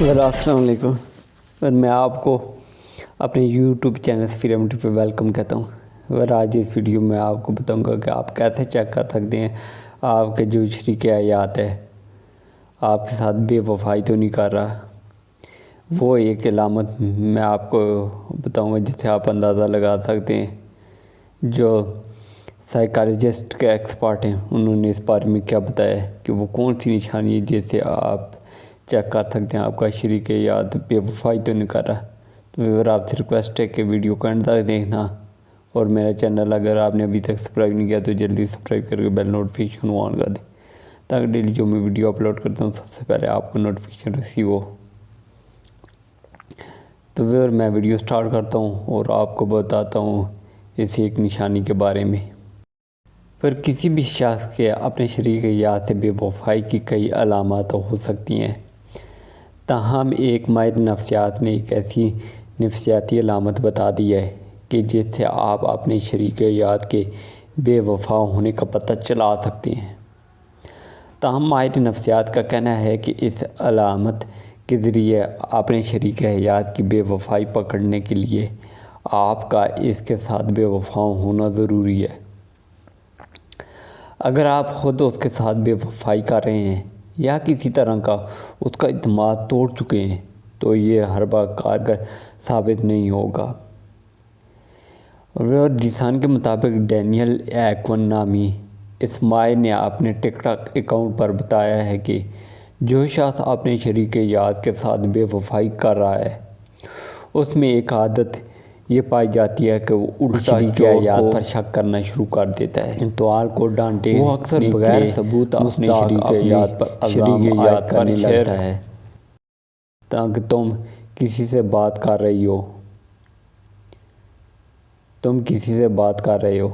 السلام علیکم اور میں آپ کو اپنے یوٹیوب چینل فریم پہ ویلکم کہتا ہوں۔ اور آج اس ویڈیو میں آپ کو بتاؤں گا کہ آپ کیسے چیک کر سکتے ہیں آپ کے جو شریک حیات ہے آپ کے ساتھ بے وفائی تو نہیں کر رہا۔ وہ ایک علامت میں آپ کو بتاؤں گا جس سے آپ اندازہ لگا سکتے ہیں۔ جو سائیکالوجسٹ کے ایکسپرٹ ہیں انہوں نے اس بارے میں کیا بتایا ہے کہ وہ کون سی نشانی ہے جس سے آپ چیک کر سکتے ہیں آپ کا شریک حیات بے وفائی تو نہیں کر رہا۔ تو اگر آپ سے ریکویسٹ ہے کہ ویڈیو کو اینڈ تک دیکھنا، اور میرا چینل اگر آپ نے ابھی تک سبسکرائب نہیں کیا تو جلدی سبسکرائب کر کے بیل نوٹیفیکیشن آن کر دیں تاکہ ڈیلی جو میں ویڈیو اپلوڈ کرتا ہوں سب سے پہلے آپ کو نوٹیفیکیشن ریسیو ہو۔ تو پھر میں ویڈیو سٹارٹ کرتا ہوں اور آپ کو بتاتا ہوں اس ایک نشانی کے بارے میں۔ پھر کسی بھی شخص کے اپنے شریک حیات سے بے وفائی کی کئی علامات ہو سکتی ہیں، تاہم ایک ماہر نفسیات نے ایک ایسی نفسیاتی علامت بتا دی ہے کہ جس سے آپ اپنے شریک حیات کے بے وفا ہونے کا پتہ چلا سکتے ہیں۔ تاہم ماہر نفسیات کا کہنا ہے کہ اس علامت کے ذریعے اپنے شریک حیات کی بے وفائی پکڑنے کے لیے آپ کا اس کے ساتھ بے وفا ہونا ضروری ہے۔ اگر آپ خود اس کے ساتھ بے وفائی کر رہے ہیں یا کسی طرح کا اس کا اعتماد توڑ چکے ہیں تو یہ ہربا کارگر ثابت نہیں ہوگا۔ اور جیسان کے مطابق ڈینیل ایکون نامی اس ماہر نے اپنے ٹک ٹاک اکاؤنٹ پر بتایا ہے کہ جو شخص اپنے شریک حیات کے ساتھ بے وفائی کر رہا ہے اس میں ایک عادت یہ پائی جاتی ہے کہ وہ الٹا شریک حیات پر شک کرنا شروع کر دیتا ہے۔ انتوال کو ڈانٹے وہ اکثر بغیر ثبوت اپنے شریک حیات پر الزام عائد کرنے لگتا ہے تاکہ تم کسی سے بات کر رہے ہو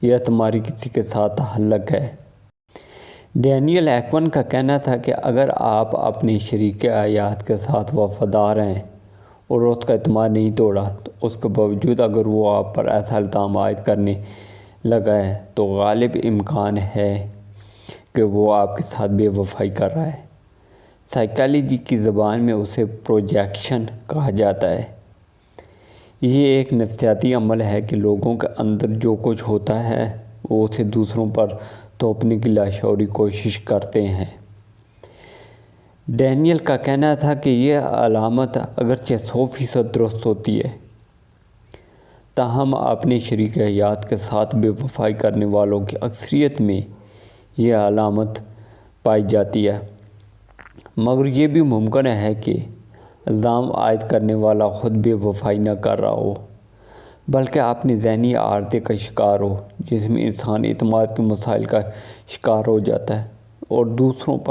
یا تمہاری کسی کے ساتھ تعلق ہے۔ ڈینیل ایکون کا کہنا تھا کہ اگر آپ اپنے شریک حیات کے ساتھ وفادار ہیں اور اس کا اعتماد نہیں توڑا تو اس کے باوجود اگر وہ آپ پر ایسا الزام عائد کرنے لگا ہے تو غالب امکان ہے کہ وہ آپ کے ساتھ بے وفائی کر رہا ہے۔ سائیکالوجی کی زبان میں اسے پروجیکشن کہا جاتا ہے۔ یہ ایک نفسیاتی عمل ہے کہ لوگوں کے اندر جو کچھ ہوتا ہے وہ اسے دوسروں پر تھوپنے کی لاشعوری کوشش کرتے ہیں۔ ڈینیل کا کہنا تھا کہ یہ علامت اگرچہ 100% درست ہوتی ہے، تاہم اپنے شریک حیات کے ساتھ بے وفائی کرنے والوں کی اکثریت میں یہ علامت پائی جاتی ہے، مگر یہ بھی ممکن ہے کہ الزام عائد کرنے والا خود بے وفائی نہ کر رہا ہو بلکہ اپنی ذہنی عارضے کا شکار ہو، جس میں انسان اعتماد کے مسائل کا شکار ہو جاتا ہے اور دوسروں پر